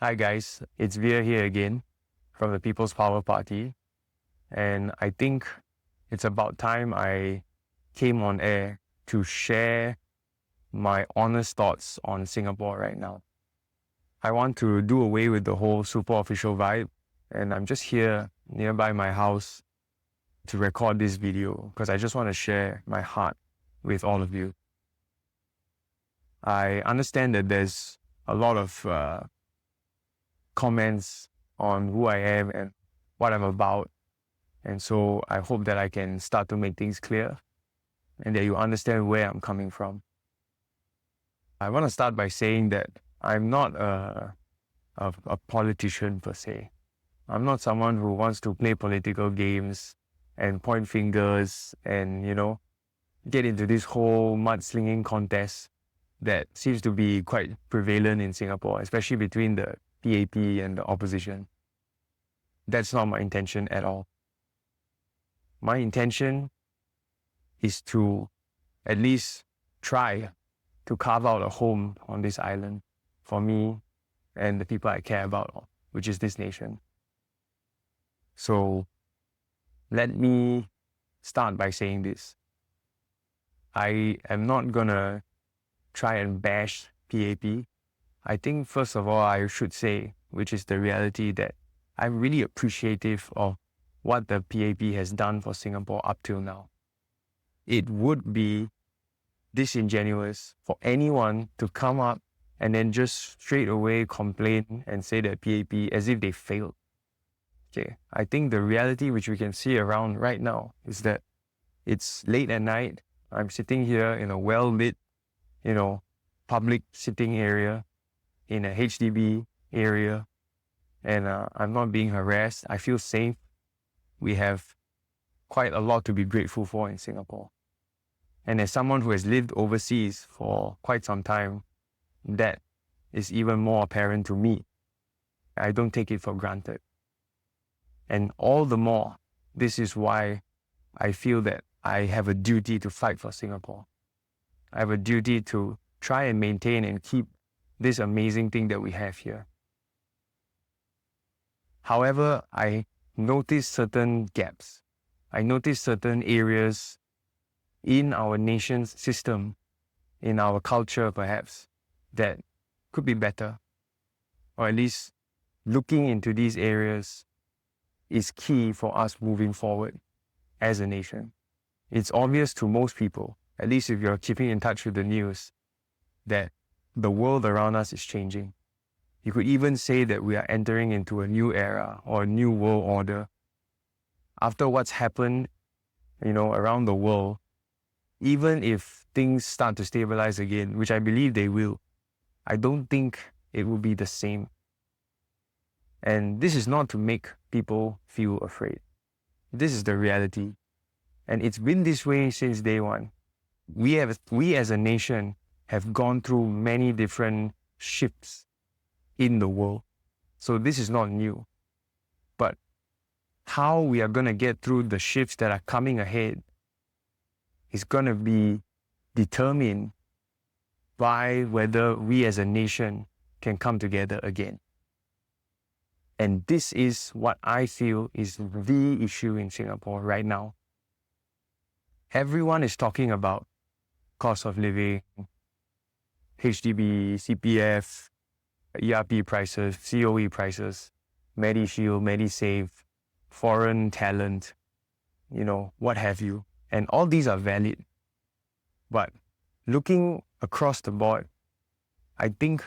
Hi guys, it's Veer here again from the People's Power Party, and I think it's about time I came on air to share my honest thoughts on Singapore right now. I want to do away with the whole super official vibe, and I'm just here nearby my house to record this video because I just want to share my heart with all of you. I understand that there's a lot of comments on who I am and what I'm about. And so I hope that I can start to make things clear and that you understand where I'm coming from. I want to start by saying that I'm not a politician per se. I'm not someone who wants to play political games and point fingers and, get into this whole mudslinging contest that seems to be quite prevalent in Singapore, especially between the PAP and the opposition. That's not my intention at all. My intention is to at least try to carve out a home on this island for me and the people I care about, which is this nation. So let me start by saying this. I am not gonna try and bash PAP. I think first of all, I should say, which is the reality, that I'm really appreciative of what the PAP has done for Singapore up till now. It would be disingenuous for anyone to come up and then just straight away complain and say that PAP as if they failed. Okay, I think the reality which we can see around right now is that it's late at night. I'm sitting here in a well-lit, public sitting area in a HDB area, and I'm not being harassed. I feel safe. We have quite a lot to be grateful for in Singapore. And as someone who has lived overseas for quite some time, that is even more apparent to me. I don't take it for granted. And all the more, this is why I feel that I have a duty to fight for Singapore. I have a duty to try and maintain and keep this amazing thing that we have here. However, I notice certain gaps. I notice certain areas in our nation's system, in our culture perhaps, that could be better. Or at least looking into these areas is key for us moving forward as a nation. It's obvious to most people, at least if you're keeping in touch with the news, that the world around us is changing. You could even say that we are entering into a new era or a new world order. After what's happened, around the world, even if things start to stabilize again, which I believe they will, I don't think it will be the same. And this is not to make people feel afraid. This is the reality. And it's been this way since day one. We as a nation have gone through many different shifts in the world. So this is not new. But how we are going to get through the shifts that are coming ahead is going to be determined by whether we as a nation can come together again. And this is what I feel is the issue in Singapore right now. Everyone is talking about cost of living, HDB, CPF, ERP prices, COE prices, MediShield, MediSave, foreign talent, what have you. And all these are valid. But looking across the board, I think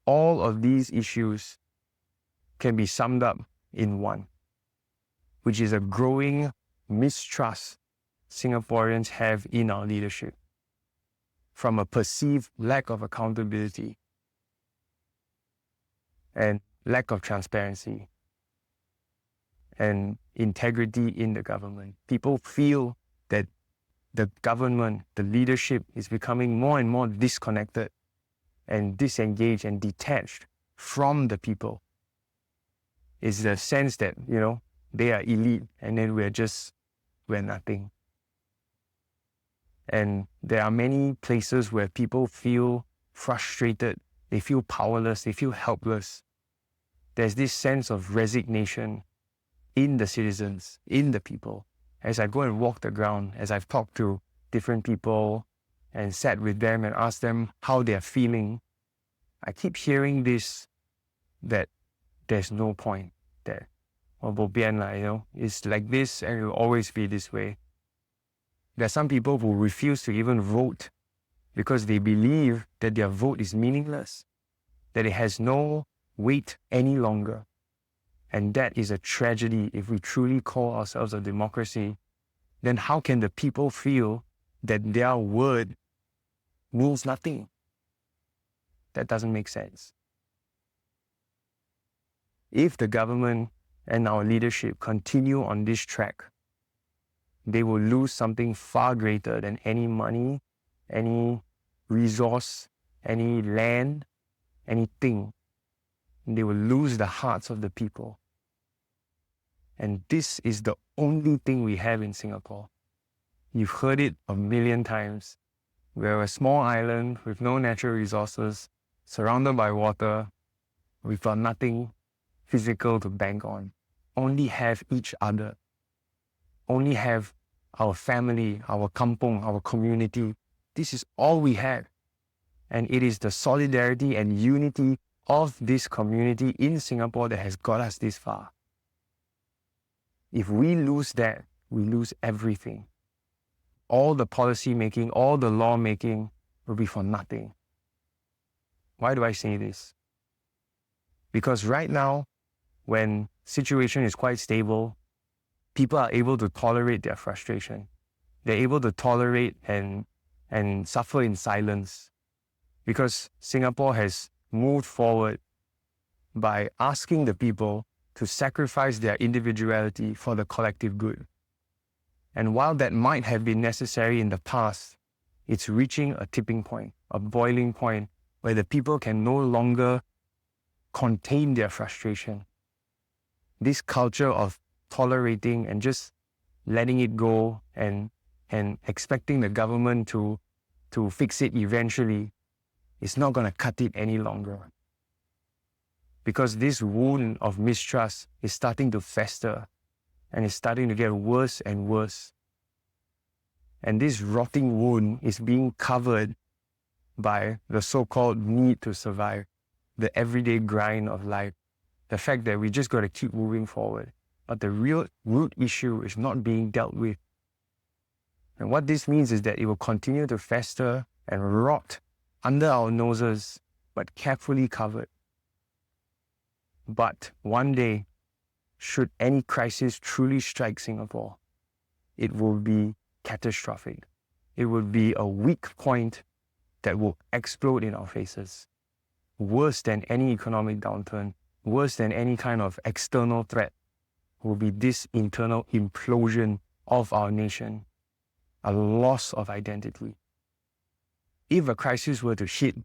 all of these issues can be summed up in one, which is a growing mistrust Singaporeans have in our leadership from a perceived lack of accountability and lack of transparency and integrity in the government. People feel that the government, the leadership is becoming more and more disconnected and disengaged and detached from the people. It's the sense that, they are elite and then we're nothing. And there are many places where people feel frustrated, they feel powerless, they feel helpless. there's this sense of resignation in the citizens, in the people. As I go and walk the ground, as I've talked to different people and sat with them and asked them how they're feeling, I keep hearing this, that there's no point, that, bo bian lah, it's like this and it will always be this way. There are some people who refuse to even vote because they believe that their vote is meaningless, that it has no weight any longer. And that is a tragedy. If we truly call ourselves a democracy, then how can the people feel that their word means nothing? That doesn't make sense. If the government and our leadership continue on this track, they will lose something far greater than any money, any resource, any land, anything. They will lose the hearts of the people. And this is the only thing we have in Singapore. You've heard it a million times. We're a small island with no natural resources, surrounded by water. We've got nothing physical to bank on. Only have each other. Only have our family, our kampong, our community. This is all we have. And it is the solidarity and unity of this community in Singapore that has got us this far. If we lose that, we lose everything. All the policy making, all the law making will be for nothing. Why do I say this? Because right now, when situation is quite stable, people are able to tolerate their frustration. They're able to tolerate and suffer in silence because Singapore has moved forward by asking the people to sacrifice their individuality for the collective good. And while that might have been necessary in the past, it's reaching a tipping point, a boiling point, where the people can no longer contain their frustration. This culture of tolerating and just letting it go and expecting the government to fix it eventually is not going to cut it any longer. Because this wound of mistrust is starting to fester and it's starting to get worse and worse. And this rotting wound is being covered by the so-called need to survive, the everyday grind of life, the fact that we just got to keep moving forward. But the real root issue is not being dealt with. And what this means is that it will continue to fester and rot under our noses, but carefully covered. But one day, should any crisis truly strike Singapore, it will be catastrophic. It will be a weak point that will explode in our faces. Worse than any economic downturn, worse than any kind of external threat, will be this internal implosion of our nation, a loss of identity. If a crisis were to hit,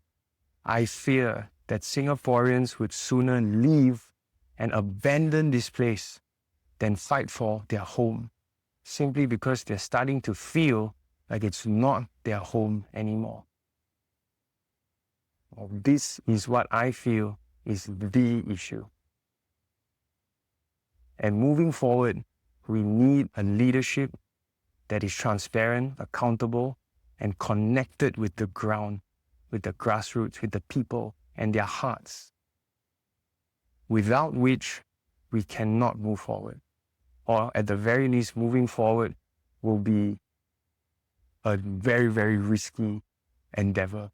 I fear that Singaporeans would sooner leave and abandon this place than fight for their home, simply because they're starting to feel like it's not their home anymore. Well, this is what I feel is the issue. And moving forward, we need a leadership that is transparent, accountable, and connected with the ground, with the grassroots, with the people and their hearts, without which we cannot move forward. Or at the very least, moving forward will be a very, very risky endeavor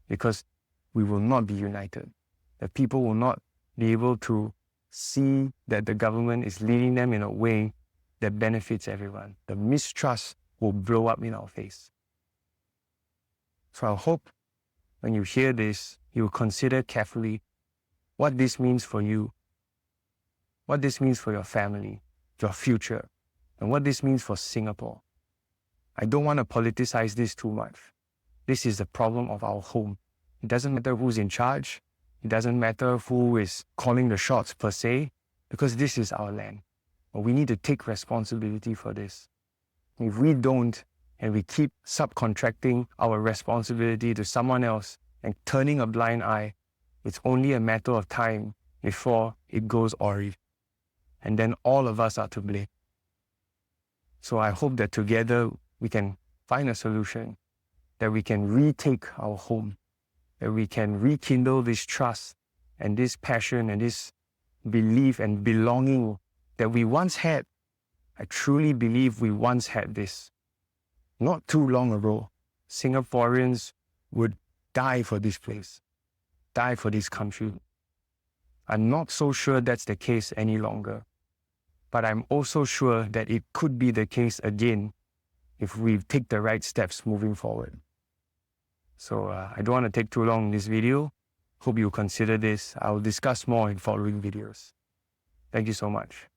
because we will not be united. The people will not be able to see that the government is leading them in a way that benefits everyone. The mistrust will blow up in our face. So I hope when you hear this, you will consider carefully what this means for you, what this means for your family, your future, and what this means for Singapore. I don't want to politicize this too much. This is the problem of our home. It doesn't matter who's in charge. It doesn't matter who is calling the shots per se, because this is our land. But we need to take responsibility for this. If we don't, and we keep subcontracting our responsibility to someone else and turning a blind eye, it's only a matter of time before it goes awry. And then all of us are to blame. So I hope that together we can find a solution, that we can retake our home, that we can rekindle this trust and this passion and this belief and belonging that we once had. I truly believe we once had this. Not too long ago, Singaporeans would die for this place, die for this country. I'm not so sure that's the case any longer, but I'm also sure that it could be the case again if we take the right steps moving forward. So I don't want to take too long in this video. Hope you consider this. I'll discuss more in following videos. Thank you so much.